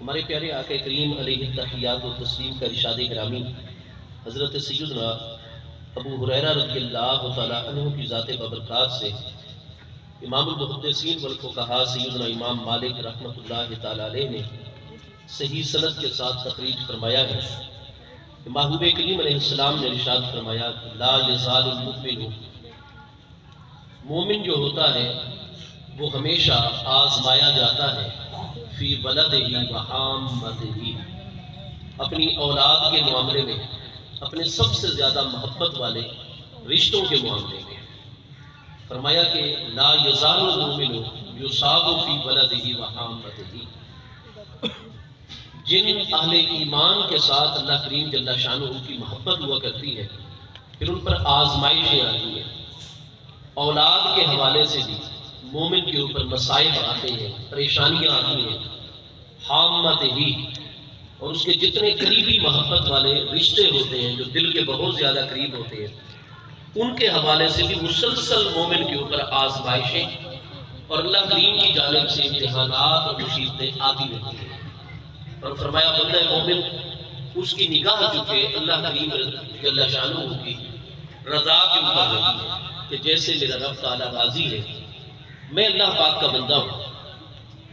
ہمارے پیارے آقا کریم علیہ التحیات و تسلیم کا ارشاد گرامی حضرت سیدنا ابو ہریرہ رضی اللہ تعالیٰ عنہ کی ذات بابرکات سے امام المحدثین والفقہاء سیدنا امام مالک رحمۃ اللہ تعالیٰ علیہ نے صحیح سند کے ساتھ تخریج فرمایا ہے کہ محبوب کریم علیہ السلام نے ارشاد فرمایا لا یزال المؤمن، مومن جو ہوتا ہے وہ ہمیشہ آزمایا جاتا ہے فی ولدہ و حامتہ، اپنی اولاد کے معاملے میں، اپنے سب سے زیادہ محبت والے رشتوں کے معاملے میں۔ فرمایا کہ لا یزال المؤمن یصاب فی ولدہ و حامتہ، جن اہل ایمان کے ساتھ اللہ کریم جل شانہ کی محبت ہوا کرتی ہے پھر ان پر آزمائشیں آتی ہیں، اولاد کے حوالے سے بھی مومن کے اوپر مصائب آتے ہیں، پریشانیاں آتی ہیں، حامت ہی، اور اس کے جتنے قریبی محبت والے رشتے ہوتے ہیں جو دل کے بہت زیادہ قریب ہوتے ہیں ان کے حوالے سے بھی مسلسل مومن کے اوپر آزمائشیں اور اللہ کریم کی جانب سے امتحانات اور مصیبتیں آتی رہتی ہیں۔ اور فرمایا بندہ مومن اس کی نگاہ جو کہ اللہ کریم جل شانہ کی رضا کے اوپر رہتی ہے کہ جیسے میرا رب تعالیٰ راضی ہے، میں اللہ پاک کا بندہ ہوں۔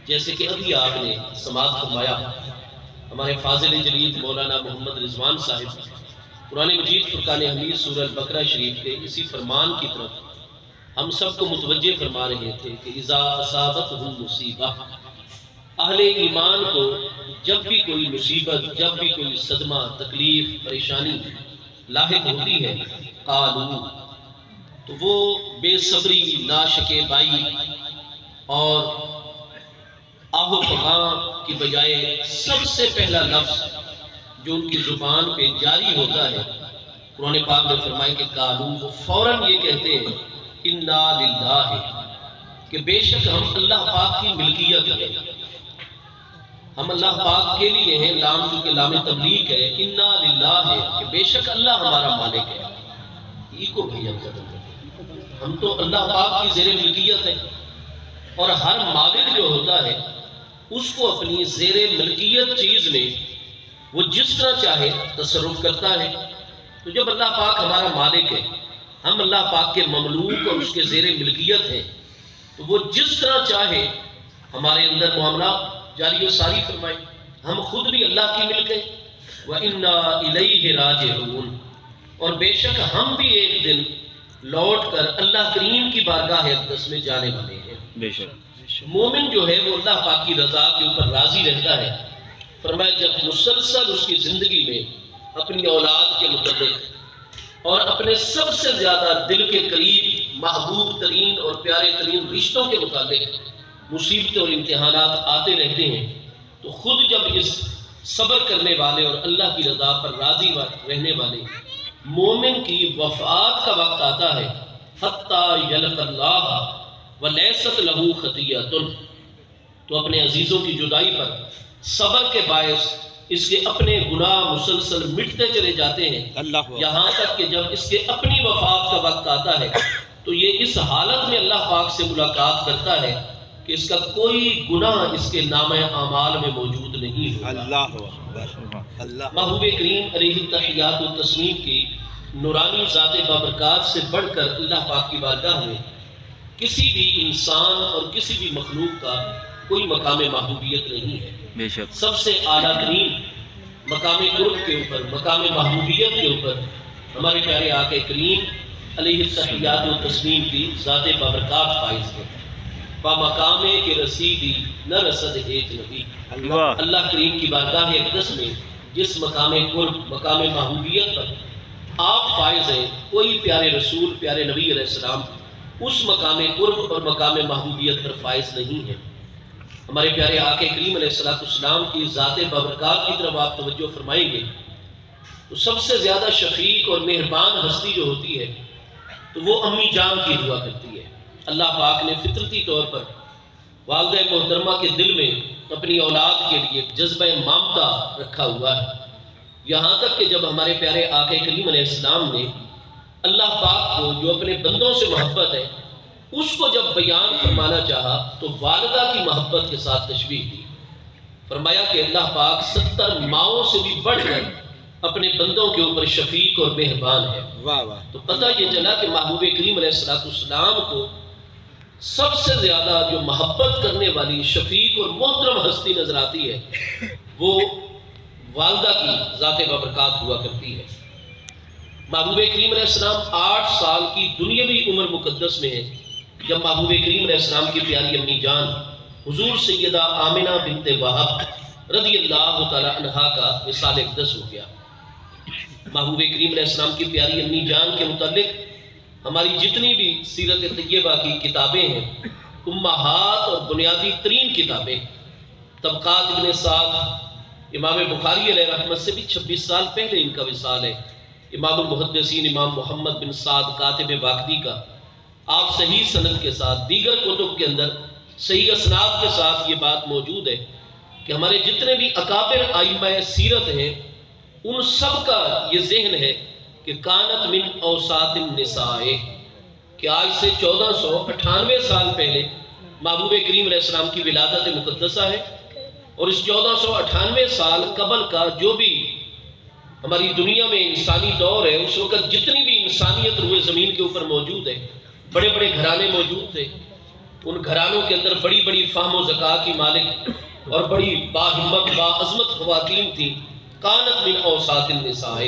جیسے کہ ابھی آپ نے سماعت فرمایا ہمارے فاضل جلیل مولانا محمد رضوان صاحب قرآن مجید فرقان حمید سورہ البقرہ شریف کے اسی فرمان کی طرف ہم سب کو متوجہ فرما رہے تھے کہ اذا اصابتہم مصیبہ، اہل ایمان کو جب بھی کوئی مصیبت، جب بھی کوئی صدمہ، تکلیف، پریشانی لاحق ہوتی ہے قالوا، تو وہ بے صبری، ناشکیبائی اور آہ و فغاں کی بجائے سب سے پہلا لفظ جو ان کی زبان پہ جاری ہوتا ہے قرآن پاک نے فرمایا کہ قالوا، وہ فوراً یہ کہتے ہیں انا للہ، کہ بے شک ہم اللہ پاک کی ملکیت ہیں، ہم اللہ پاک کے لیے ہیں، لام جو کہ لام تبلیغ ہے، انا للہ ہے کہ بے شک اللہ ہمارا مالک ہے۔ یہ کو بھیا ہم تو اللہ پاک کی زیر ملکیت ہے، اور ہر مالک جو ہوتا ہے اس کو اپنی زیر ملکیت چیز میں وہ جس طرح چاہے تصرف کرتا ہے۔ تو جب اللہ پاک ہمارا مالک ہے، ہم اللہ پاک کے مملوک اور اس کے زیر ملکیت ہیں، تو وہ جس طرح چاہے ہمارے اندر معاملات جاری و ساری فرمائے۔ ہم خود بھی اللہ کی ملک ہیں، وَإِنَّا إِلَيْهِ رَاجِعُونَ، اور بے شک ہم بھی ایک دن لوٹ کر اللہ کریم کی بارگاہ اقدس میں جانے والے ہیں۔ بے شک مومن جو ہے وہ اللہ پاک کی رضا کے اوپر راضی رہتا ہے۔ فرمایا جب مسلسل اس کی زندگی میں اپنی اولاد کے متعلق اور اپنے سب سے زیادہ دل کے قریب محبوب ترین اور پیارے ترین رشتوں کے متعلق مصیبتیں اور امتحانات آتے رہتے ہیں، تو خود جب اس صبر کرنے والے اور اللہ کی رضا پر راضی رہنے والے مومن کی وفات کا وقت آتا ہے، حتی یلق اللہ ولیست لہ خطیۃ، تو اپنے عزیزوں کی جدائی پر صبر کے باعث اس کے اپنے گناہ مسلسل مٹتے چلے جاتے ہیں، یہاں تک کہ جب اس کے اپنی وفات کا وقت آتا ہے تو یہ اس حالت میں اللہ پاک سے ملاقات کرتا ہے کہ اس کا کوئی گناہ اس کے نامہ اعمال میں موجود نہیں ہوگا۔ محبوب کریم علیہ التحیات و تسلیم کی نورانی ذات بابرکات سے بڑھ کر اللہ پاک کی بارگاہ میں کسی بھی انسان اور کسی بھی مخلوق کا کوئی مقام محبوبیت نہیں ہے۔ بے شک سب سے اعلیٰ ترین مقام قرب کے اوپر، مقام محبوبیت کے اوپر ہمارے پیارے آقا کریم علیہ التحیات و تسلیم کی ذات بابرکات فائز ہے۔ با مقام کے رسیدی نہ رسد ایک نبی، اللہ کریم کی بارگاہ اقدس میں جس مقام قرب، مقام محبوبیت پر آپ فائز ہیں، کوئی پیارے رسول، پیارے نبی علیہ السلام اس مقام قرب اور مقام محبوبیت پر فائز نہیں ہے۔ ہمارے پیارے آقا کریم علیہ السلام کی ذات بابرکات کی طرف آپ توجہ فرمائیں گے تو سب سے زیادہ شفیق اور مہربان ہستی جو ہوتی ہے تو وہ امی جان کی ہوا کرتی ہے۔ اللہ پاک نے فطرتی طور پر والدہ محترمہ کے دل میں اپنی اولاد کے لیے جذبہ مامتا رکھا ہوا ہے، یہاں تک کہ جب ہمارے پیارے آقا کریم علیہ السلام نے اللہ پاک کو جو اپنے بندوں سے محبت ہے اس کو جب بیان فرمانا چاہا تو والدہ کی محبت کے ساتھ تشبیہ دی۔ فرمایا کہ اللہ پاک 70 ماؤں سے بھی بڑھ کر اپنے بندوں کے اوپر شفیق اور مہربان ہے۔ تو پتہ یہ چلا کہ محبوب کریم علیہ السلام کو سب سے زیادہ جو محبت کرنے والی شفیق اور محترم ہستی نظر آتی ہے وہ والدہ کی ذات بابرکات ہوا کرتی ہے۔ محبوب کریم علیہ السلام 8 سال کی دنیاوی عمر مقدس میں ہے جب محبوب کریم علیہ السلام کی پیاری امی جان حضور سیدہ آمنہ بنت وہب رضی اللہ تعالی عنہا کا وصال اقدس ہو گیا۔ محبوب کریم علیہ السلام کی پیاری امی جان کے متعلق ہماری جتنی بھی سیرت طیبہ کی کتابیں ہیں، امہات اور بنیادی ترین کتابیں، طبقات ابن سعد، امام بخاری علیہ رحمت سے بھی 26 سال پہلے ان کا وصال ہے، امام المحدثین امام محمد بن سعد کاتب واقدی کا، آپ صحیح سند کے ساتھ دیگر کتب کے اندر صحیح اسناد کے ساتھ یہ بات موجود ہے کہ ہمارے جتنے بھی اکابر ائمہ سیرت ہیں ان سب کا یہ ذہن ہے کہ کانت من اوساط النساء، کہ آج سے 1498 سال پہلے محبوب کریم علیہ السلام کی ولادت مقدسہ ہے، اور اس 1498 سال قبل کا جو بھی ہماری دنیا میں انسانی دور ہے اس وقت جتنی بھی انسانیت روئے زمین کے اوپر موجود ہے، بڑے بڑے گھرانے موجود تھے، ان گھرانوں کے اندر بڑی بڑی فہم و ذکا کی مالک اور بڑی باہمت باعظمت خواتین تھیں، کانت من اوساط النساء۔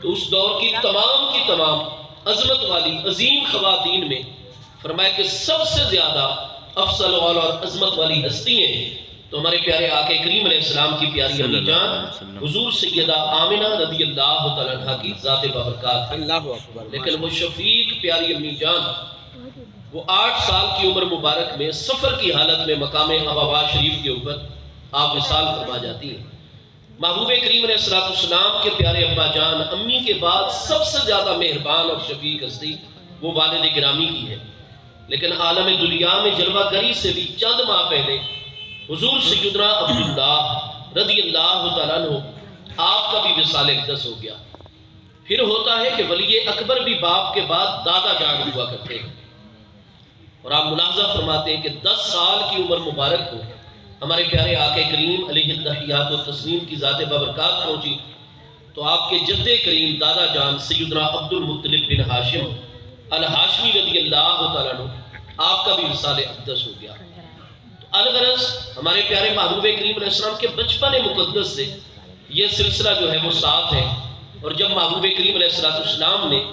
تو اس دور کی تمام عظمت والی عظیم خواتین میں فرمایا کہ سب سے زیادہ افضل اور عظمت والی ہستی ہیں تو ہمارے پیارے آقا کریم علیہ السلام کی پیاری امی جان حضور سیدہ آمنہ رضی اللہ تعالیٰ عنہ کی ذات بابرکات۔ لیکن وہ شفیق پیاری امی جان وہ 8 سال کی عمر مبارک میں سفر کی حالت میں مقام ابوا شریف کے اوپر آپ وصال فرما جاتی ہیں۔ محبوب کریم علیہ السلام کے پیارے ابا جان امی کے بعد سب سے زیادہ مہربان اور شفیق ہستی وہ والد گرامی کی ہے، لیکن عالم دنیا میں جلوہ گری سے بھی چند ماہ پہلے حضور سیدنا عبداللہ رضی اللہ تعالیٰ عنہ آپ کا بھی وصال اقدس ہو گیا۔ پھر ہوتا ہے کہ ولی اکبر بھی باپ کے بعد دادا جان ہوا کرتے ہیں، اور آپ ملاحظہ فرماتے ہیں کہ 10 سال کی عمر مبارک کو ہمارے پیارے آقا کریم علیہ التحیات و تسلیم کی ذات بابرکات پہنچی تو آپ کے جد کریم دادا جان سیدنا عبد المطلب بن ہاشم الہاشمی رضی اللہ تعالیٰ عنہ آپ کا بھی وصال اقدس ہو گیا۔ تو الغرض ہمارے پیارے محبوب کریم علیہ السلام کے بچپن مقدس سے یہ سلسلہ جو ہے وہ ساتھ ہے، اور جب محبوب کریم علیہ السلام نے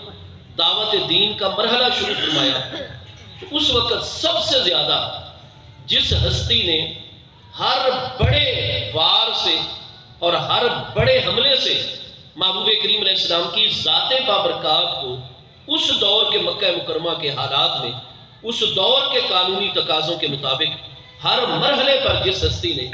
دعوت دین کا مرحلہ شروع فرمایا تو اس وقت سب سے زیادہ جس ہستی نے ہر بڑے وار سے اور ہر بڑے حملے سے محبوب کریم علیہ السلام کی ذات بابرکات کو اس دور کے مکہ مکرمہ کے حالات میں اس دور کے قانونی تقاضوں کے مطابق ہر مرحلے پر جس ہستی نے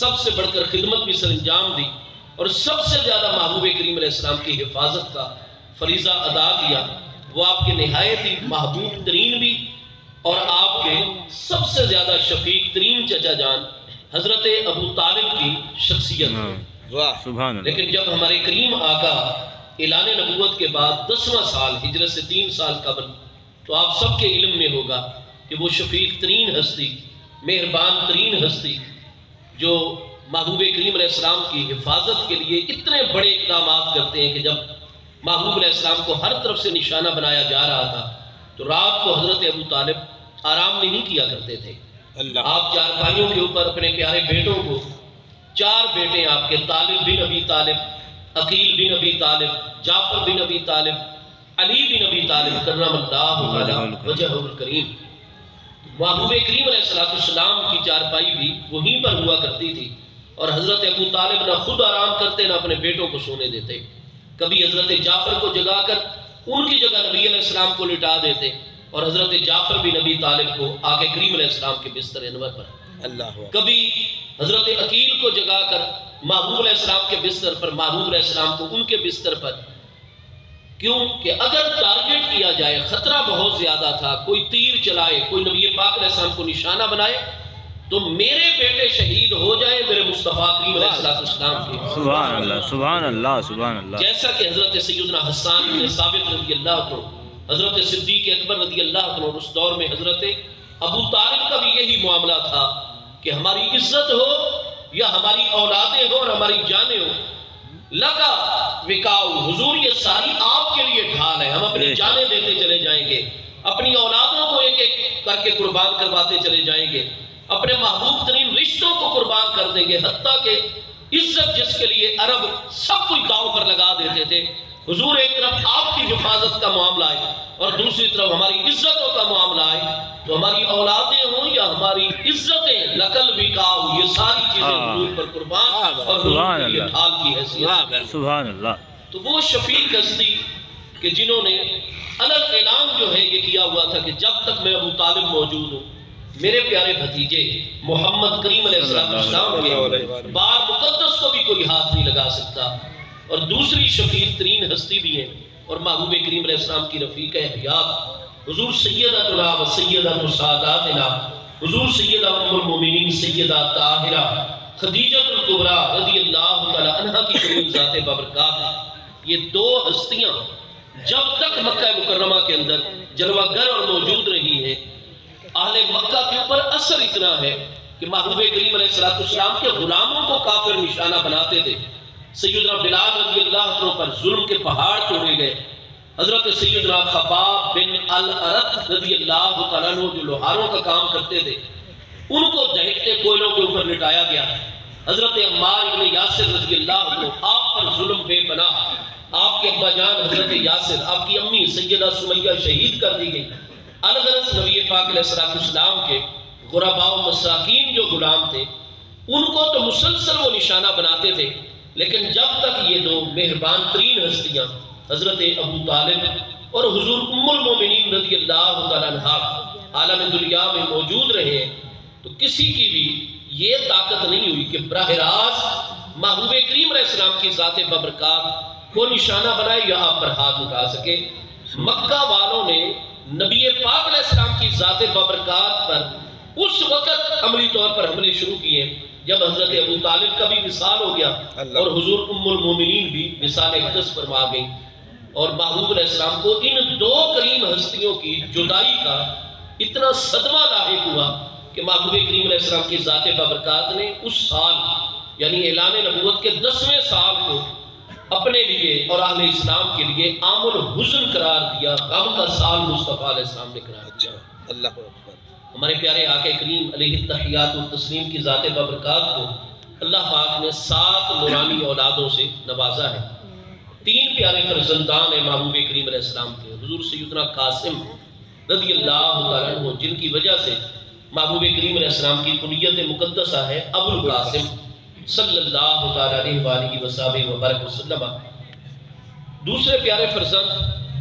سب سے بڑھ کر خدمت بھی سر انجام دی اور سب سے زیادہ محبوب کریم علیہ السلام کی حفاظت کا فریضہ ادا کیا، وہ آپ کے نہایت ہی محبوب ترین بھی اور آپ کے سب سے زیادہ شفیق ترین چچا جان حضرت ابو طالب کی شخصیت ہے۔ لیکن جب ہمارے کریم آقا اعلان نبوت کے بعد 10واں سال ہجرت سے 3 سال قبل، تو آپ سب کے علم میں ہوگا کہ وہ شفیق ترین ہستی، مہربان ترین ہستی جو محبوب کریم علیہ السلام کی حفاظت کے لیے اتنے بڑے اقدامات کرتے ہیں کہ جب محبوب علیہ السلام کو ہر طرف سے نشانہ بنایا جا رہا تھا تو رات کو حضرت ابو طالب آرام نہیں کیا کرتے تھے۔ آپ چارپائیوں کے اوپر اپنے پیارے بیٹوں کو، 4 بیٹے آپ کے، طالب بن ابی طالب، عقیل بن ابی طالب، جعفر بن ابی طالب، علی بن ابی طالب کرم اللہ وجہہ الکریم، محبوب کریم علیہ السلام کی چارپائی بھی وہیں پر ہوا کرتی تھی، اور حضرت ابو طالب نہ خود آرام کرتے نہ اپنے بیٹوں کو سونے دیتے۔ کبھی حضرت جعفر کو جگا کر ان کی جگہ نبی علیہ السلام کو لٹا دیتے، اور حضرت جعفر بن نبی طالب کو آقا کریم علیہ السلام کے بستر انور پر، کبھی حضرت عقیل کو جگا کر محبوب علیہ السلام کے بستر پر، محبوب علیہ السلام کو ان کے بستر پر۔ کیوں کہ اگر ٹارگٹ کیا جائے، خطرہ بہت زیادہ تھا، کوئی تیر چلائے، کوئی نبی پاک علیہ السلام کو نشانہ بنائے تو میرے بیٹے شہید ہو جائیں میرے مصطفیٰ کریم علیہ السلام کے۔ سبحان اللہ سبحان اللہ سبحان اللہ۔ جیسا کہ حضرت سیدنا حسان بن ثابت رضی اللہ عنہ، حضرت صدیق اکبر رضی اللہ عنہ، اور اس دور میں حضرت ابو طالب کا بھی یہی معاملہ تھا کہ ہماری عزت ہو یا ہماری اولادیں ہوں اور ہماری جانیں ہوں، لگا وکاؤ، حضور یہ ساری آپ کے لیے ڈھال ہے، ہم اپنی جانیں دیتے چلے جائیں گے، اپنی اولادوں کو ایک ایک کر کے قربان کرواتے چلے جائیں گے، اپنے محبوب ترین رشتوں کو قربان کر دیں گے، حتیٰ کہ عزت جس کے لیے عرب سب کچھ داؤ پر لگا دیتے تھے، حضور ایک طرف آپ کی حفاظت کا معاملہ ہے اور دوسری طرف ہماری عزتوں کا معاملہ ہے، تو ہماری اولادیں ہوں یا ہماری عزتیں، لقل وکاؤ، یہ ساری چیزیں حضور پر قربان اور حضور کے لیے ڈھال کی حیثیت ہے۔ سبحان اللہ۔ تو وہ شفیق ہستی کہ جنہوں نے الگ اعلان جو ہے یہ کیا ہوا تھا کہ جب تک میں ابو طالب موجود ہوں، میرے پیارے بھتیجے محمد کریم علیہ السلام کے بار مقدس کو بھی کوئی ہاتھ نہیں لگا سکتا۔ اور دوسری شفیق ترین ہستی بھی ہیں اور محبوب کریم علیہ السلام کی رفیق حیات حضور سیدتنا و سیدۃ ساداتنا، حضور سیدہ ام المومنین سیدہ طاہرہ خدیجہ الکبریٰ رضی اللہ تعالی عنہا کی کریم ذات بابرکات۔ یہ دو ہستیاں جب تک مکہ مکرمہ کے اندر جلوہ گر اور موجود رہی ہیں، اہل مکہ کے اوپر اثر اتنا ہے کہ محبوب کریم علیہ السلام کے غلاموں کو کافر نشانہ بناتے تھے۔ سیدنا بلال رضی اللہ عنہ پر ظلم کے پہاڑ توڑے گئے، حضرت سیدنا خباب بن الارت رضی اللہ تعالیٰ عنہ جو لوہاروں کا کام کرتے تھے، ان کو دہکتے کوئلوں کے اوپر لٹایا گیا۔ حضرت عمار ابن یاسر رضی اللہ عنہ، آپ پر ظلم بے پناہ، آپ کے ابا جان حضرت یاسر، آپ کی امی سیدہ سمیہ شہید کر دی گئی۔ الغرض نبی پاک علیہ السلام کے غرباء و مساکین جو غلام تھے، ان کو تو مسلسل وہ نشانہ بناتے تھے، لیکن جب تک یہ دو مہربان ترین ہستیاں حضرت ابو طالب اور حضور ام المومنین رضی اللہ تعالیٰ عنہا عالم دنیا میں موجود رہے ہیں، تو کسی کی بھی یہ طاقت نہیں ہوئی کہ براہ راست محبوب کریم علیہ السلام کی ذات بابرکات کو نشانہ بنائے یا آپ پر ہاتھ اٹھا سکے۔ مکہ والوں نے نبی پاک علیہ السلام کی ذات بابرکات پر اس وقت عملی طور پر حملے شروع کیے جب حضرت ابو طالب کا بھی وصال ہو گیا اور حضور ام المومنین بھی وصال اقدس فرما گئی، اور محبوب علیہ السلام کو ان دو کریم ہستیوں کی جدائی کا اتنا صدمہ لاحق ہوا کہ محبوب کریم علیہ السلام کی ذات بابرکات نے اس سال یعنی اعلان نبوت کے 10ویں سال کو اپنے لیے اور اہل اسلام کے لیے عام الحزن قرار دیا، غم کا سال مصطفیٰ علیہ السلام نے قرار دیا۔ اللہ اکبر۔ ہمارے پیارے آقا کریم علیہ التحیات و تسلیم کی ذات بابرکات کو اللہ پاک نے 7 نورانی اولادوں سے نوازا ہے۔ 3 پیارے فرزندان ہیں محبوب کریم علیہ السلام کے، حضور سیدنا قاسم رضی اللہ تعالیٰ عنہ، جن کی وجہ سے محبوب کریم علیہ السلام کی کنیت مقدسہ ہے ابو القاسم صلی اللہ تعالیٰ علیہ وآلہ وصحبہ وبارک وسلم۔ دوسرے پیارے فرزند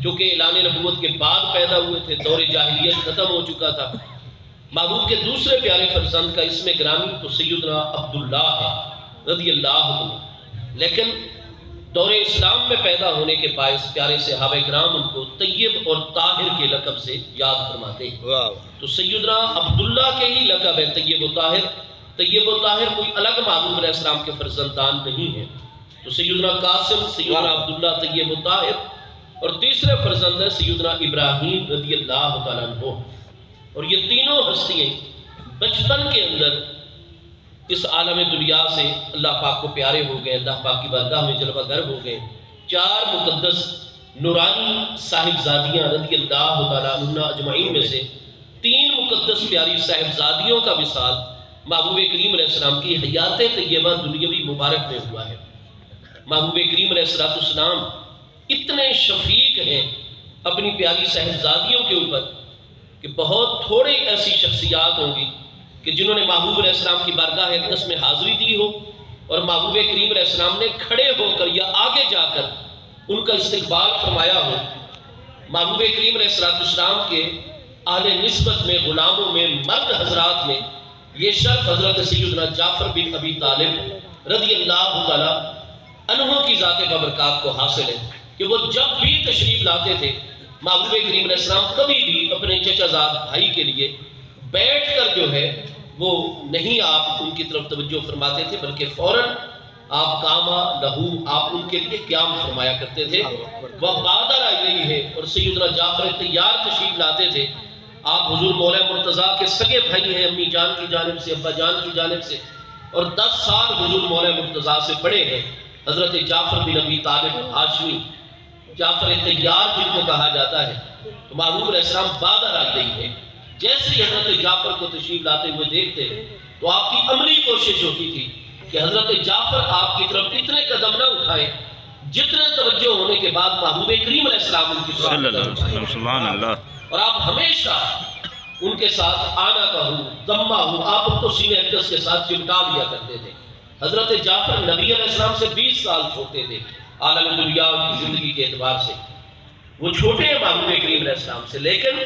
جو کہ اعلان نبوت کے بعد پیدا ہوئے تھے، دور جاہلیت ختم ہو چکا تھا، محبوب کے دوسرے پیارے فرزند کا اسم گرامی تو سیدنا عبداللہ ہے رضی اللہ عنہ، لیکن دور اسلام میں پیدا ہونے کے باعث پیارے صحابہ کرام ان کو طیب اور طاہر کے لقب سے یاد فرماتے ہیں۔ تو سیدنا عبداللہ کے ہی لقب ہے طیب و طاہر۔ طیب و طاہر کوئی الگ محبوب علیہ السلام کے فرزندان نہیں ہیں، تو سیدنا قاسم، سیدنا عبداللہ طیب و طاہر، اور تیسرے فرزند ہے سیدنا ابراہیم رضی اللہ تعالیٰ عنہ۔ اور یہ تینوں ہستیاں بچپن کے اندر اس عالم دنیا سے اللہ پاک کو پیارے ہو گئے، اللہ پاک کی بارگاہ میں جلوہ گر ہو گئے۔ 4 مقدس نورانی صاحبزادیاں رضی اللہ تعالیٰ عنہ اجمعین میں سے 3 مقدس پیاری صاحبزادیوں کا وصال محبوب کریم علیہ السلام کی حیات طیبہ دنیاوی مبارک میں ہوا ہے۔ محبوب کریم علیہ السلام اتنے شفیق ہیں اپنی پیاری صاحبزادیوں کے اوپر کہ بہت تھوڑے ایسی شخصیات ہوں گی کہ جنہوں نے محبوب علیہ السلام کی بارگاہ اقدس میں حاضری دی ہو اور محبوب کریم علیہ السلام نے کھڑے ہو کر یا آگے جا کر ان کا استقبال فرمایا ہو۔ محبوب کریم علیہ السلام کے اہل نسبت میں، غلاموں میں، مرد حضرات میں یہ شرف حضرت سیدنا جعفر بن ابی طالب رضی اللہ تعالیٰ عنہ کی ذات بابرکات کو حاصل ہے کہ وہ جب بھی تشریف لاتے تھے، محبوب کریم علیہ السلام کبھی بھی اپنے چچا زاد بھائی کے لیے بیٹھ کر جو ہے وہ نہیں آپ ان کی طرف توجہ فرماتے تھے، بلکہ فوراً آپ قاما لہو، آپ ان کے لیے قیام فرمایا کرتے تھے۔ وہ بادر آئی رہی ہے اور سیدنا جعفر تیار تشریف لاتے تھے، آپ حضور مولا مرتضیٰ کے سگے بھائی ہیں، امی جان کی جانب سے، ابا جان کی جانب سے، اور 10 سال حضور مولا مرتضیٰ سے بڑے ہیں۔ حضرت جعفر بن ابی طالب ہاشمی، جعفر طیار جن کو کہا جاتا ہے، تو محبوب علیہ السلام بادر آ گئی ہے۔ جیسے ہی حضرت جعفر کو تشریف لاتے ہوئے دیکھتے تو آپ کی عملی کوشش ہوتی تھی کہ حضرت جعفر آپ کی طرف اتنے قدم نہ اٹھائیں جتنے توجہ ہونے کے بعد محبوب کریم علیہ السلام ان کی طرف صلی اللہ قدم علیہ اٹھائیں۔ وسلم، سبحان اللہ۔ اور آپ ہمیشہ ان کے ساتھ آنا کا ہوں، دمہ ہوں، آپ ان کو سینے اقدس کے ساتھ چمٹا لیا کرتے تھے۔ حضرت جعفر نبی علیہ السلام سے 20 سال چھوٹے تھے عالم دنیا کی زندگی کے اعتبار سے، وہ چھوٹے ہیں محبوب کریم علیہ السلام سے، لیکن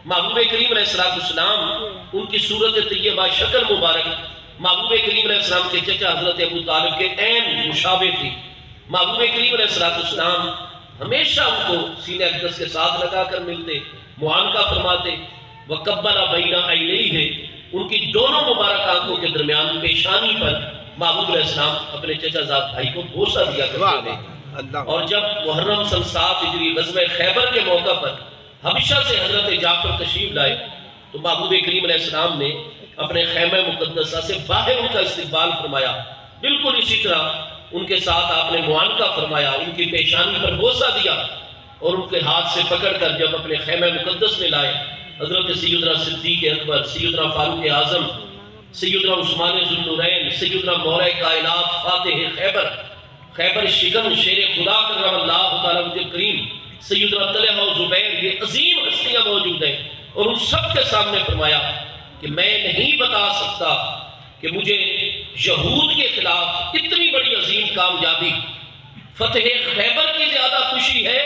محبوب کریم علیہ السلام ان کی صورت طیبہ، شکل مبارک محبوب کریم علیہ السلام کے چچا حضرت ابو طالب کے عین مشابہ تھی۔ محبوب کریم علیہ السلام ہمیشہ ان کو سینے اقدس کے ساتھ لگا کر ملتے، معانقہ فرماتے۔ وَقَبَّلَ بَيْنَ عَيْنَيْهِ، ان کی دونوں مبارک آنکھوں کے درمیان پیشانی پر محبوب علیہ السلام اپنے چچا زاد بھائی کو بوسہ دیا کرتے تھے۔ اور جب محرم سن 7 ہجری غزوہ خیبر کے موقع پر حبشہ سے حضرت جعفر تشریف لائے تو محبوب کریم علیہ السلام نے اپنے خیمہ مقدسہ سے باہر ان کا استقبال فرمایا، بالکل اسی طرح ان کے ساتھ آپ نے معانقہ فرمایا، ان کی پیشانی پر بوسہ دیا، اور ان کے ہاتھ سے پکڑ کر جب اپنے خیمہ مقدس میں لائے، حضرت سیدنا صدیق اکبر، سیدنا فاروق اعظم، سیدنا عثمان ذو النورین، سیدنا مولا کائنات فاتح خیبر، خیبر شکن شیر خدا کرم اللہ تعالیٰ وجہ کریم، سیدنا طلحہ و زبیر، یہ عظیم ہستیاں موجود ہیں، اور ان سب کے سامنے فرمایا کہ میں نہیں بتا سکتا کہ مجھے یہود کے خلاف اتنی بڑی عظیم کامیابی، فتح خیبر کی زیادہ خوشی ہے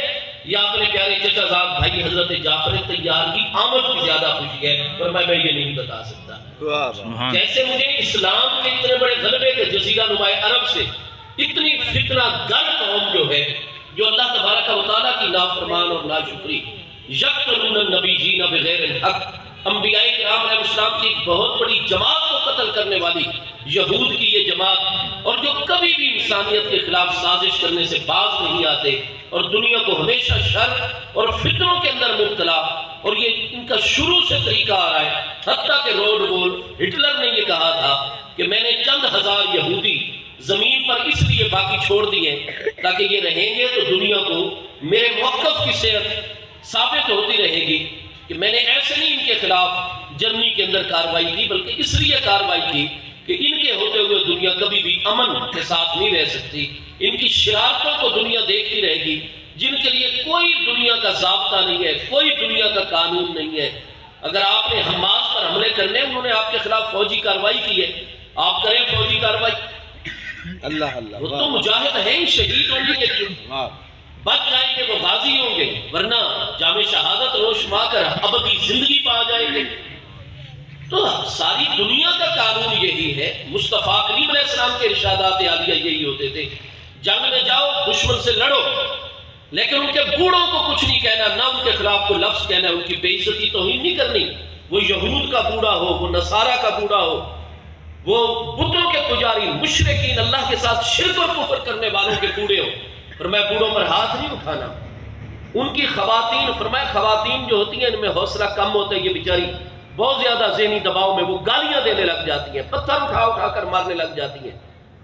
یا اپنے پیارے چچا زاد بھائی حضرت جعفر طیار کی آمد کی زیادہ خوشی ہے، پر میں یہ نہیں بتا سکتا۔ سبحان جیسے مجھے اسلام کے اتنے بڑے غلبے کے جزیرہ نمائے عرب سے اتنی فتنہ گر قوم جو ہے، جو اللہ تبارک و تعالیٰ کی نافرمان اور ناشکری، یقتلون النبیین بغیر الحق، انبیاء کرام علیہ السلام کی ایک بہت بڑی جماعت کو قتل کرنے والی یہود کی یہ جماعت، اور جو کبھی بھی انسانیت کے خلاف سازش کرنے سے باز نہیں آتے اور دنیا کو ہمیشہ شر اور فتنوں کے اندر مبتلا، اور یہ ان کا شروع سے طریقہ آ رہا ہے، حتیٰ کہ روڈ وولف ہٹلر نے یہ کہا تھا کہ میں نے چند ہزار یہودی زمین پر اس لیے باقی چھوڑ دیے تاکہ یہ رہیں گے تو دنیا کو میرے موقف کی صحت ثابت ہوتی رہے گی کہ میں نے ایسے نہیں ان کے خلاف جرمنی کے اندر کارروائی کی، بلکہ اس لیے کارروائی کی کہ ان کے ہوتے ہوئے دنیا کبھی بھی امن کے ساتھ نہیں رہ سکتی، ان کی شرارتوں کو دنیا دیکھتی رہے گی، جن کے لیے کوئی دنیا کا ضابطہ نہیں ہے، کوئی دنیا کا قانون نہیں ہے۔ اگر آپ نے حماس پر حملے کرنے، انہوں نے آپ کے خلاف فوجی کارروائی کی ہے، آپ کریں فوجی کارروائی، اللہ اللہ، وہ تو مجاہد ہیں، شہید ہوں گے، بچ جائیں گے، وہ غازی ہوں گے، ورنہ جام شہادت روش ماں کر ابدی زندگی پا جائیں گے۔ تو ساری دنیا کا قانون یہی ہے، مصطفیٰ کریم علیہ السلام کے ارشادات عالیہ یہی ہوتے تھے، جنگ میں جاؤ، دشمن سے لڑو، لیکن ان کے بوڑھوں کو کچھ نہیں کہنا، نہ ان کے خلاف کوئی لفظ کہنا، ان کی بے عزتی توہین نہیں کرنی، وہ یہود کا بوڑھا ہو، وہ نصارہ کا بوڑھا ہو، وہ بتوں کے پجاری، مشرکین، اللہ کے ساتھ شرک اور کفر کرنے والوں کے بوڑھے ہو، پر میں بوڑھوں پر ہاتھ نہیں اٹھانا۔ ان کی خواتین، فرمایا خواتین جو ہوتی ہیں ان میں حوصلہ کم ہوتا ہے، یہ بیچاری بہت زیادہ ذہنی دباؤ میں وہ گالیاں دینے لگ جاتی ہیں، پتھر اٹھا اٹھا کر مارنے لگ جاتی ہیں،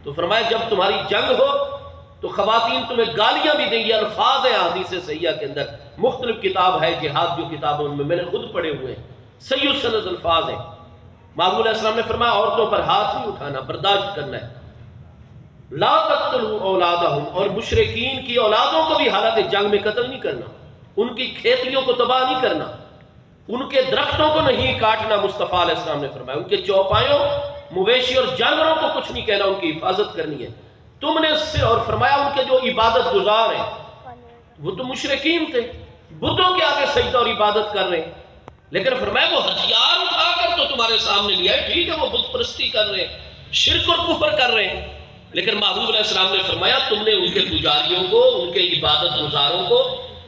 تو فرمایا جب تمہاری جنگ ہو تو خواتین تمہیں گالیاں بھی دیں گی، الفاظ ہیں حدیث صحیحہ کے اندر، مختلف کتاب ہے جہاد جو کتاب ان میں نے خود پڑھے ہوئے ہیں، صحیح سند الفاظ ہیں۔ محبوب علیہ السلام نے فرمایا عورتوں پر ہاتھ نہیں اٹھانا، برداشت کرنا ہے، لا تقتلوا اولادہم، اور مشرکین کی اولادوں کو بھی حالت جنگ میں قتل نہیں کرنا، ان کی کھیتیوں کو تباہ نہیں کرنا، ان کے درختوں کو نہیں کاٹنا، مصطفیٰ علیہ السلام نے فرمایا ان کے چوپایوں، مویشی اور جانوروں کو کچھ نہیں کہنا، ان کی حفاظت کرنی ہے تم نے اس سے۔ اور فرمایا ان کے جو عبادت گزار ہیں وہ تو مشرکین تھے، بتوں کے آگے سجدہ اور عبادت کر رہے ہیں، لیکن فرمایا وہ ہتھیار اٹھا کر تو تمہارے سامنے لیا ہے، ٹھیک ہے وہ بت پرستی کر رہے ہیں، شرک اور کفر کر رہے ہیں، لیکن محبوب علیہ السلام نے فرمایا تم نے ان کے پجاریوں کو، ان کے عبادت گزاروں کو،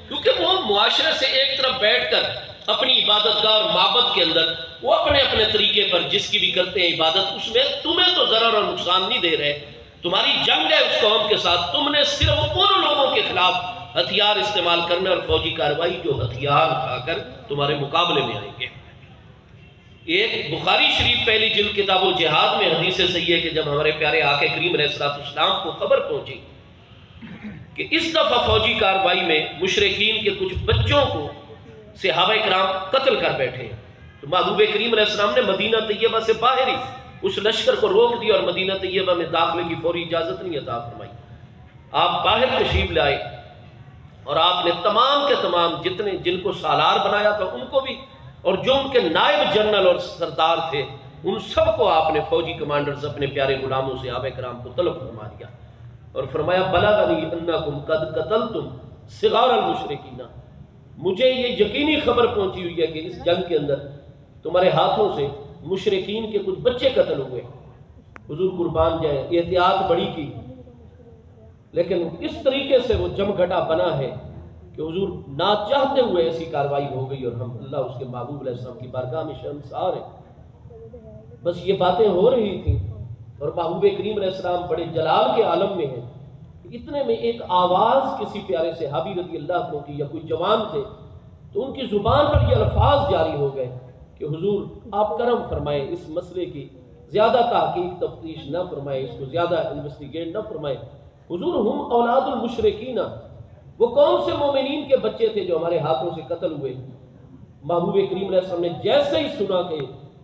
کیونکہ وہ معاشرے سے ایک طرف بیٹھ کر اپنی عبادت گاہ اور معبد کے اندر وہ اپنے اپنے طریقے پر جس کی بھی کرتے ہیں عبادت، اس میں تمہیں تو ضرر اور نقصان نہیں دے رہے، تمہاری جنگ ہے اس قوم کے ساتھ، تم نے صرف ان لوگوں کے خلاف ہتھیار استعمال کرنے اور فوجی کارروائی جو ہتھیار اٹھا کر تمہارے مقابلے میں آئیں گے۔ ایک بخاری شریف پہلی جلد کتاب الجہاد میں حدیث صحیح ہے کہ جب ہمارے پیارے آقا کریم علیہ السلام کو خبر پہنچی کہ اس دفعہ فوجی کارروائی میں مشرکین کے کچھ بچوں کو صحابہ کرام قتل کر بیٹھے ہیں، تو محبوب کریم علیہ السلام نے مدینہ طیبہ سے باہر ہی اس لشکر کو روک دیا اور مدینہ طیبہ میں داخلے کی فوری اجازت نہیں عطا فرمائی۔ آپ باہر تشریف لائے اور آپ نے تمام کے تمام جتنے جن کو سالار بنایا تھا ان کو بھی، اور جو ان کے نائب جنرل اور سردار تھے ان سب کو آپ نے فوجی کمانڈرز اپنے پیارے غلاموں سے صحابہ کرام کو طلب فرما دیا اور فرمایا بلغنی انکم قد قتلتم صغار المشرکین، مجھے یہ یقینی خبر پہنچی ہوئی ہے کہ اس جنگ کے اندر تمہارے ہاتھوں سے مشرکین کے کچھ بچے قتل ہوئے۔ حضور قربان جائے، احتیاط بڑی کی، لیکن اس طریقے سے وہ جمگھٹا بنا ہے کہ حضور نہ چاہتے ہوئے ایسی کارروائی ہو گئی اور ہم اللہ اس کے محبوب علیہ السلام کی بارگاہ میں شرمسار ہیں۔ بس یہ باتیں ہو رہی تھیں اور محبوب کریم علیہ السلام بڑے جلال کے عالم میں ہیں، اتنے میں ایک آواز کسی پیارے صحابی رضی اللہ عنہ کی یا کوئی جوان تھے تو ان کی زبان پر یہ الفاظ جاری ہو گئے کہ حضور آپ کرم فرمائیں، اس مسئلے کی زیادہ تحقیق تفتیش نہ فرمائیں، اس کو زیادہ انویسٹیگیٹ نہ فرمائیں، حضور ہم اولاد المشرکین، وہ کون سے مومنین کے بچے تھے جو ہمارے ہاتھوں سے قتل ہوئے؟ محبوب کریم علیہ السلام نے جیسے ہی سنا کہ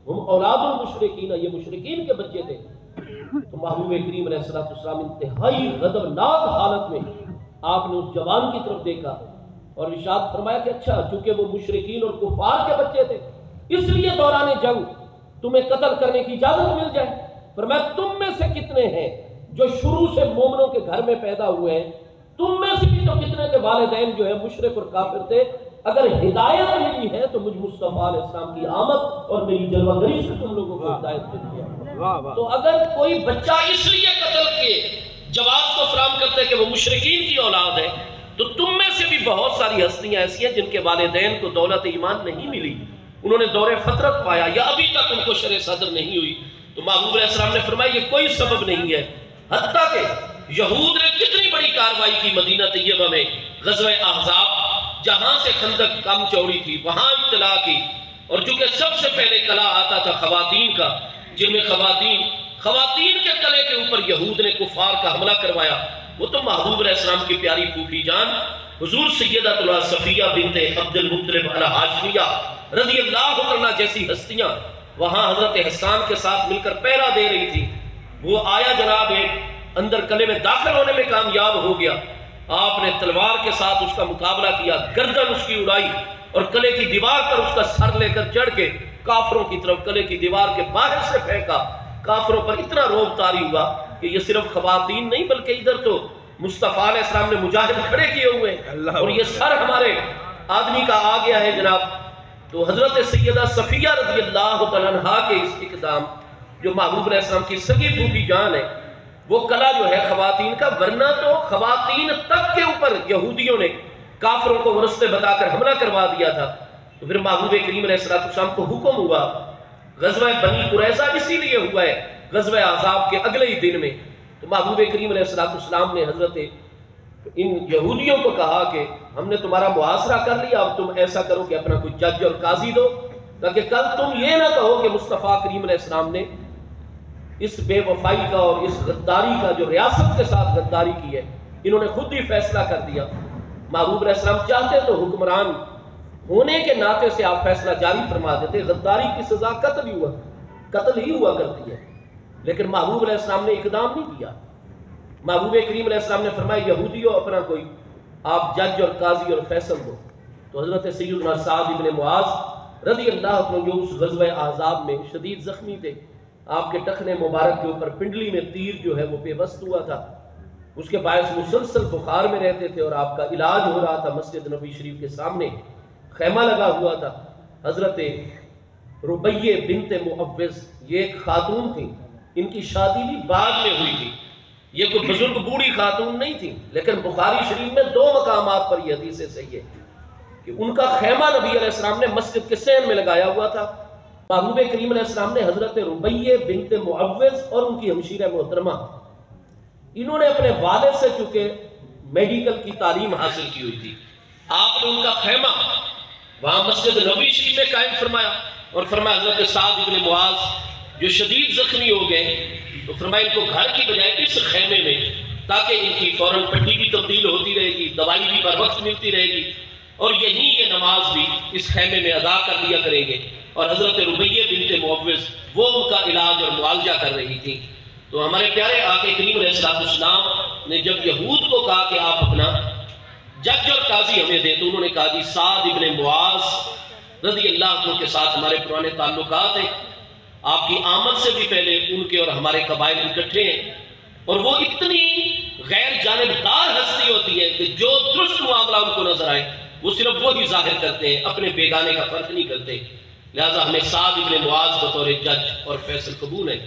ہم اولاد المشرکین، یہ مشرکین کے بچے تھے، تو محبوب کریم علیہ السلام انتہائی غضبناک حالت میں آپ نے اس جوان کی طرف دیکھا اور ارشاد فرمایا کہ اچھا چونکہ وہ مشرکین اور کفار کے بچے تھے اس لیے دوران جنگ تمہیں قتل کرنے کی اجازت مل جائے۔ فرمایا تم میں سے کتنے ہیں جو شروع سے مومنوں کے گھر میں پیدا ہوئے ہیں؟ تم میں سے بھی تو کتنے کے والدین جو ہے مشرک اور کافر تھے؟ اگر ہدایت ملی ہے تو مجھ مصطفیٰ علیہ السلام کی آمد اور میری جلوہ گری سے تم لوگوں کو ہدایت ملی ہے۔ تو اگر کوئی بچہ اس لیے قتل کے جواز کو فراہم کرتے ہیں کہ وہ مشرکین کی اولاد ہے، تو تم میں سے بھی بہت ساری ہستیاں ایسی ہیں جن کے والدین کو دولت ایمان نہیں ملی، انہوں نے دور فطرت پایا یا ابھی تک ان کو شرع صدر نہیں ہوئی، تو محبوب علیہ السلام نے فرمایا یہ کوئی سبب نہیں ہے۔ حتیٰ کہ یہود نے کتنی بڑی کارروائی کی مدینہ طیبہ میں، غزوہ احزاب، جہاں سے خندق کم چوڑی تھی وہاں اطلاع کی، اور چونکہ سب سے پہلے کلا آتا تھا خواتین کا، جن میں خواتین کے کلے کے اوپر یہود نے کفار کا حملہ کروایا، وہ تو محبوب علیہ السلام کی پیاری پھوپھی جان حضور سیدۃ صفیہ بنت عبد المطلب الہاشمیہ رضی اللہ عنہا جیسی ہستیاں وہاں حضرت حسان کے ساتھ مل کر پہرا دے رہی تھی۔ وہ آیا جناب ایک اندر قلعے میں داخل ہونے میں کامیاب ہو گیا، آپ نے تلوار کے ساتھ اس کا مقابلہ کیا، گردن اس کی اڑائی اور قلعے کی دیوار پر اس کا سر لے کر چڑھ کے کافروں کی طرف قلعے کی دیوار کے باہر سے پھینکا۔ کافروں پر اتنا روب طاری ہوا کہ یہ صرف خواتین نہیں بلکہ ادھر تو مصطفیٰ علیہ السلام نے مجاہد کھڑے کیے ہوئے اور یہ سر ہمارے آدمی کا آ گیا ہے جناب۔ تو حضرت سیدہ صفیہ رضی اللہ تعالیٰ عنہا کے اس اقدام، جو محبوب علیہ السلام کی سگی پھوپھی جان ہے، وہ کلا جو ہے خواتین کا، ورنہ تو خواتین تک کے اوپر یہودیوں نے کافروں کو رستے بتا کر حملہ کروا دیا تھا۔ تو پھر محبوب کریم علیہ السلام کو حکم ہوا، غزوہ بنی قریظہ اسی لیے ہوا ہے غزوہ احزاب کے اگلے ہی دن میں، تو محبوب کریم علیہ السلام نے حضرت ان یہودیوں کو کہا کہ ہم نے تمہارا محاصرہ کر لیا، اب تم ایسا کرو کہ اپنا کوئی جج اور قاضی دو، تاکہ کل تم یہ نہ کہو کہ مصطفیٰ کریم علیہ السلام نے اس بے وفائی کا اور اس غداری کا، جو ریاست کے ساتھ غداری کی ہے، انہوں نے خود ہی فیصلہ کر دیا۔ محبوب علیہ السلام چاہتے تو حکمران ہونے کے ناطے سے آپ فیصلہ جاری فرما دیتے، غداری کی سزا قتل ہی ہوا کرتی ہے، لیکن محبوب علیہ السلام نے اقدام نہیں کیا۔ محبوب کریم علیہ السلام نے فرمایا یہودیوں اپنا کوئی آپ جج اور قاضی اور فیصل دو۔ تو حضرت سیدنا سعد بن معاذ رضی اللہ عنہ جو اس غزوہ احزاب میں شدید زخمی تھے، آپ کے ٹخنے مبارک کے اوپر پنڈلی میں تیر جو ہے وہ پیوست ہوا تھا، اس کے باعث مسلسل بخار میں رہتے تھے اور آپ کا علاج ہو رہا تھا۔ مسجد نبی شریف کے سامنے خیمہ لگا ہوا تھا۔ حضرت ربیہ بنت معوذ یہ ایک خاتون تھی، ان کی شادی بھی بعد میں ہوئی تھی، یہ کوئی بزرگ بوڑھی خاتون نہیں تھی، لیکن بخاری شریف میں 2 مقامات پر یہ حدیث صحیح ہے کہ ان کا خیمہ نبی علیہ السلام نے مسجد کے سین میں لگایا ہوا تھا۔ محبوب کریم علیہ السلام نے حضرت ربیہ بنت معوذ اور ان کی ہمشیرہ محترمہ، انہوں نے اپنے والد سے چونکہ میڈیکل کی تعلیم حاصل کی ہوئی تھی، آپ نے ان کا خیمہ وہاں مسجد نبی شریف میں قائم فرمایا اور فرمایا حضرت سعد ابن معاذ جو شدید زخمی ہو گئے تو فرمایا ان کو گھر کی بجائے اس خیمے میں، تاکہ ان کی فوراً پٹی بھی تبدیل ہوتی رہے گی، دوائی بھی بر وقت ملتی رہے گی، اور یہی یہ نماز بھی اس خیمے میں ادا کر لیا کریں گے۔ اور حضرت ربیہ بنت معوذ وہ ان کا علاج اور معالجہ کر رہی تھی۔ تو ہمارے پیارے آقا کریم علیہ السلام نے جب یہود کو کہا کہ آپ اپنا جج اور قاضی ہمیں دیں، تو انہوں نے کہا جی سعد ابن معاذ رضی اللہ عنہ کے ساتھ ہمارے پرانے تعلقات ہیں، آپ کی آمد سے بھی پہلے ان کے اور ہمارے قبائل اکٹھے ہیں، اور وہ اتنی غیر جانبدار ہستی ہوتی ہے کہ جو درست معاملہ ان کو نظر آئے وہ صرف وہی ظاہر کرتے ہیں، اپنے بیگانے کا فرق نہیں کرتے۔ لہٰذا ہمیں سعد ابن معاذ بطور جج اور فیصل قبول ہے۔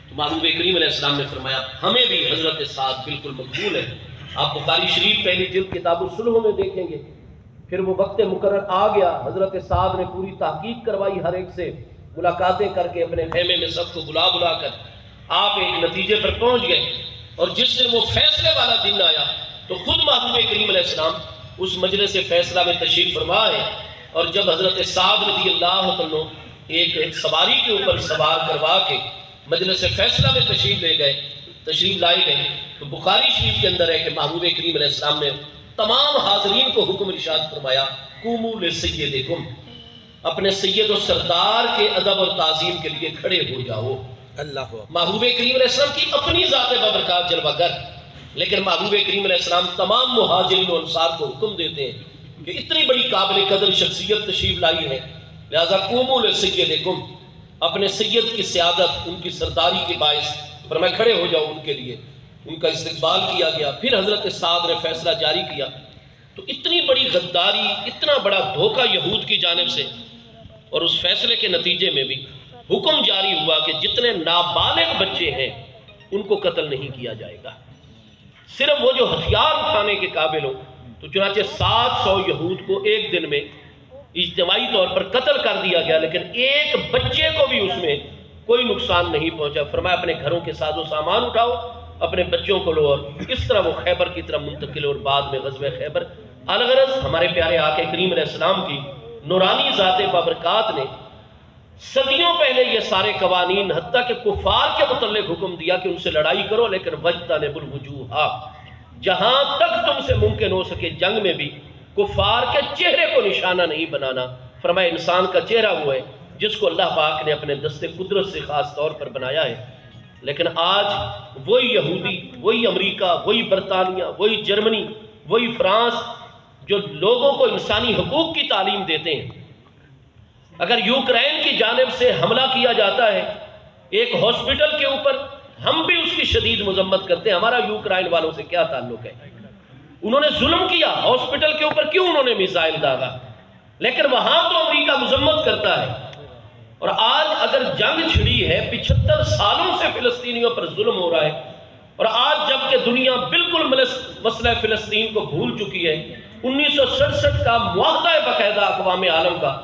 تو محبوب کریم علیہ السلام نے فرمایا ہمیں بھی حضرت سعد بالکل مقبول ہے۔ آپ بخاری شریف پہلی جلد کتاب الصلح میں دیکھیں گے، پھر وہ وقت مقرر آ گیا، حضرت سعد نے پوری تحقیق کروائی، ہر ایک سے ملاقاتیں کر کے اپنے خیمے میں سب کو بلا بلا کر آپ ایک نتیجے پر پہنچ گئے، اور جس دن وہ فیصلے والا دن آیا تو خود محبوب کریم علیہ السلام اس مجلس فیصلہ میں تشریف فرما ہے، اور جب حضرت سعد رضی اللہ عنہ ایک سواری کے اوپر سوار کروا کے مجلس فیصلہ میں تشریف لائے گئے، تو بخاری شریف کے اندر ہے کہ محبوب کریم علیہ السلام نے تمام حاضرین کو حکم ارشاد فرمایا قوموا لسیدکم، اپنے سید و سردار کے ادب اور تعظیم کے لیے کھڑے ہو جاؤ۔ اللہ محبوب کریم علیہ السلام کی اپنی ذات بابرکات جلوہ گر، لیکن محبوب کریم علیہ السلام تمام مہاجرین و انصار کو حکم دیتے ہیں کہ اتنی بڑی قابل قدر شخصیت تشریف لائی ہے، لہذا قوموا لسیدکم، اپنے سید کی سیادت، ان کی سرداری کے باعث فرمایا کھڑے ہو جاؤ ان کے لیے۔ ان کا استقبال کیا گیا، پھر حضرت سعد نے فیصلہ جاری کیا۔ تو اتنی بڑی غداری، اتنا بڑا دھوکہ یہود کی جانب سے، اور اس فیصلے کے نتیجے میں بھی حکم جاری ہوا کہ جتنے نابالغ بچے ہیں ان کو قتل نہیں کیا جائے گا، صرف وہ جو ہتھیار اٹھانے کے قابل ہوں۔ تو چنانچہ 700 یہود کو ایک دن میں اجتماعی طور پر قتل کر دیا گیا، لیکن ایک بچے کو بھی اس میں کوئی نقصان نہیں پہنچا۔ فرمایا اپنے گھروں کے ساز و سامان اٹھاؤ، اپنے بچوں کو لو، اور اس طرح وہ خیبر کی طرف منتقل، اور بعد میں غزوہ خیبر۔ الغرض ہمارے پیارے آقا کریم علیہ السلام کی نورانی ذات بابرکات نے صدیوں پہلے یہ سارے قوانین، حتیٰ کہ کفار کے متعلق حکم دیا کہ ان سے لڑائی کرو، لیکن وَاجْتَنِبُوا الْوُجُوهَ، جہاں تک تم سے ممکن ہو سکے جنگ میں بھی کفار کے چہرے کو نشانہ نہیں بنانا۔ فرمایا انسان کا چہرہ وہ ہے جس کو اللہ پاک نے اپنے دست قدرت سے خاص طور پر بنایا ہے، لیکن آج وہی یہودی، وہی امریکہ، وہی برطانیہ، وہی جرمنی، وہی فرانس جو لوگوں کو انسانی حقوق کی تعلیم دیتے ہیں، اگر یوکرین کی جانب سے حملہ کیا جاتا ہے ایک ہاسپٹل کے اوپر، ہم بھی اس کی شدید مذمت کرتے ہیں۔ ہمارا یوکرین والوں سے کیا تعلق ہے؟ انہوں نے ظلم کیا، ہاسپٹل کے اوپر کیوں انہوں نے میزائل داغا؟ لیکن وہاں تو امریکہ مذمت کرتا ہے۔ اور آج اگر جنگ چھڑی ہے، 75 سالوں سے فلسطینیوں پر ظلم ہو رہا ہے، اور آج جب کہ دنیا بالکل مسئلہ فلسطین کو بھول چکی ہے، 1967 کا معاہدہ باقاعدہ اقوام عالم کا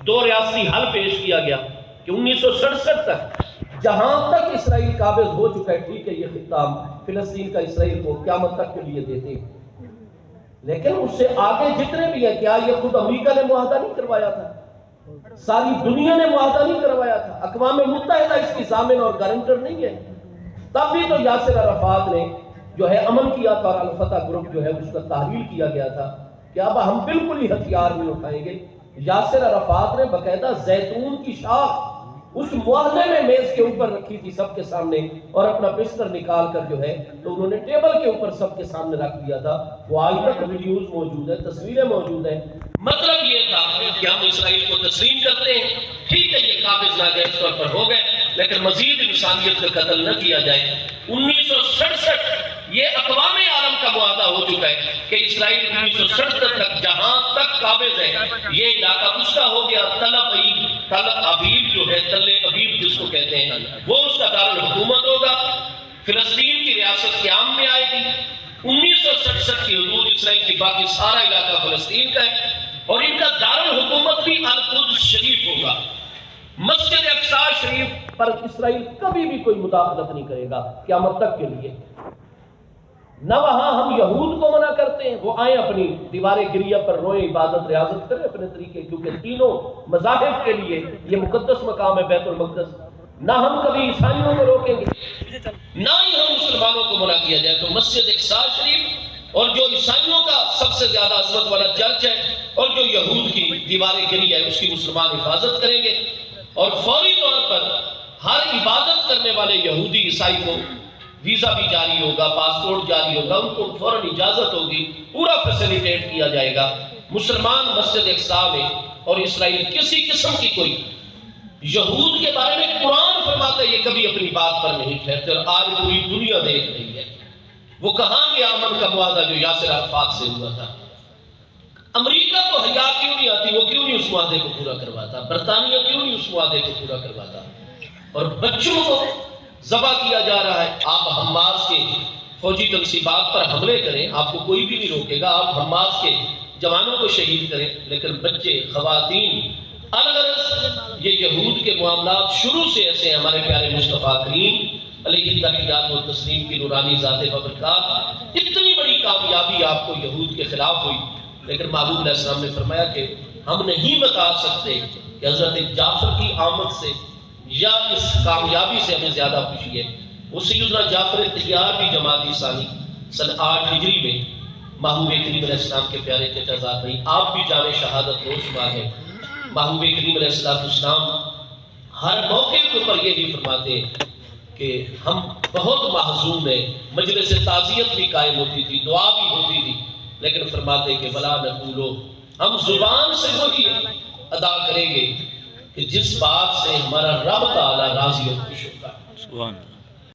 2 ریاستی حل پیش کیا گیا کہ 1967 تک جہاں تک اسرائیل قابض ہو چکا ہے، ٹھیک ہے، یہ خطہ فلسطین کا اسرائیل کو قیامت تک کے لیے دیتے ہیں، لیکن اس سے آگے جتنے بھی ہیں، کیا یہ خود امریکہ نے معاہدہ نہیں کروایا تھا؟ ساری دنیا نے معاہدہ نہیں کروایا تھا؟ اقوام متحدہ اس کی ضامن اور گارنٹر نہیں ہے؟ تب بھی تو یاسر عرفات نے جو ہے امن کیا تھا، اور الفتح گروپ جو ہے اس کا تحلیل کیا گیا تھا کہ اب ہم بالکل ہی ہتھیار نہیں اٹھائیں گے۔ یاسر عرفات نے باقاعدہ زیتون کی شاخ اس معاہدے میں میز کے اوپر رکھی تھی سب کے سامنے، اور اپنا بستر نکال کر جو ہے تو انہوں نے ٹیبل کے اوپر سب کے سامنے رکھ دیا تھا۔ وہ آج تک ویڈیوز موجود ہیں، تصویریں موجود ہیں۔ مطلب یہ تھا کہ ہم اسرائیل کو تسلیم کرتے ہیں، ٹھیک ہے یہ قابض ناجائز طور پر ہو گئے، لیکن مزید انسانیت کا قتل نہ کیا جائے۔ 1967 یہ اقوام عالم کا معاہدہ ہو چکا ہے کہ اسرائیل 1967 تک جہاں تک قابض ہے یہ علاقہ اس کا ہو گیا۔ تل ابیب جو ہے، تل ابیب جس کو کہتے ہیں، وہ اس کا دارالحکومت ہوگا، فلسطین کی ریاست قیام میں آئے گی۔ 1967 کی حدود اسرائیل کی، باقی سارا علاقہ فلسطین کا ہے، اور ان کا دارالحکومت بھی القدس شریف ہوگا۔ مسجد اقصی شریف پر اسرائیل کبھی بھی کوئی مداخلت نہیں کرے گا قیامت تک کے لیے، نہ وہاں ہم یہود کو منع کرتے ہیں وہ آئیں اپنی دیوار گریہ پر روئیں، عبادت ریاضت کریں اپنے طریقے، کیونکہ تینوں مذاہب کے لیے یہ مقدس مقام ہے بیت المقدس۔ نہ ہم کبھی عیسائیوں کو روکیں گے، نہ ہی ہم مسلمانوں کو منع کیا جائے۔ تو مسجد اقصیٰ شریف اور جو عیسائیوں کا سب سے زیادہ عظمت والا چرچ ہے اور جو یہود کی دیوار گریہ ہے اس کی مسلمان حفاظت کریں گے، اور فوری طور پر ہر عبادت کرنے والے یہودی عیسائی کو ویزا بھی جاری ہوگا، پاسپورٹ جاری ہوگا، ان کو فوراً اجازت ہوگی، پورا فیسیلیٹیٹ کیا جائے گا۔ مسلمان مسجد اقصیٰ میں اور اسرائیل کسی قسم کی کوئی یہود کے بارے میں قرآن فرماتا ہے یہ کبھی اپنی بات پر نہیں ٹھہرتے، اور آج پوری دنیا دیکھ رہی ہے۔ وہ کہاں گیا امن کا معاہدہ جو یاسر عرفات سے ہوا تھا؟ امریکہ کو حیا کیوں نہیں آتی؟ وہ کیوں نہیں اس معاہدے کو پورا کرواتا؟ برطانیہ کیوں نہیں اس معاہدے کو پورا کرواتا؟ اور بچوں کو ذبح کیا جا رہا ہے۔ آپ حماس کے فوجی تنصیبات پر حملے کریں، آپ کو کوئی بھی نہیں روکے گا، آپ حماس کے جوانوں کو شہید کریں، لیکن بچے، خواتین، الغرض یہ یہود کے معاملات شروع سے ایسے ہیں۔ ہمارے پیارے مصطفیٰ کریم علیہ التحیات و تسلیم کی نورانی ذات ببرکات، اتنی بڑی کامیابی آپ کو یہود کے خلاف ہوئی، لیکن محبوب علیہ السلام نے فرمایا کہ ہم نہیں بتا سکتے کہ حضرت جعفر کی آمد سے یا اس کامیابی سے ہمیں زیادہ خوشی ہے۔ وہ سیدنا جعفر طیار بھی جمادی ثانی سن 8 ہجری میں محبوب کریم علیہ السلام کے پیارے چچا زاد نہیں، آپ بھی جان شہادت نوش ہوا ہے۔ محبوب کریم علیہ السلام ہر موقع کے اوپر یہی فرماتے ہیں کہ ہم بہت محزون ہیں، مجلس تعزیت بھی قائم ہوتی تھی، دعا بھی ہوتی تھی، لیکن فرماتے کہ بلا نقولو، ہم زبان سے وہی ادا کریں گے کہ جس بات سے ہمارا رب تعالی راضی اور خوش ہوگا۔ سبحان اللہ۔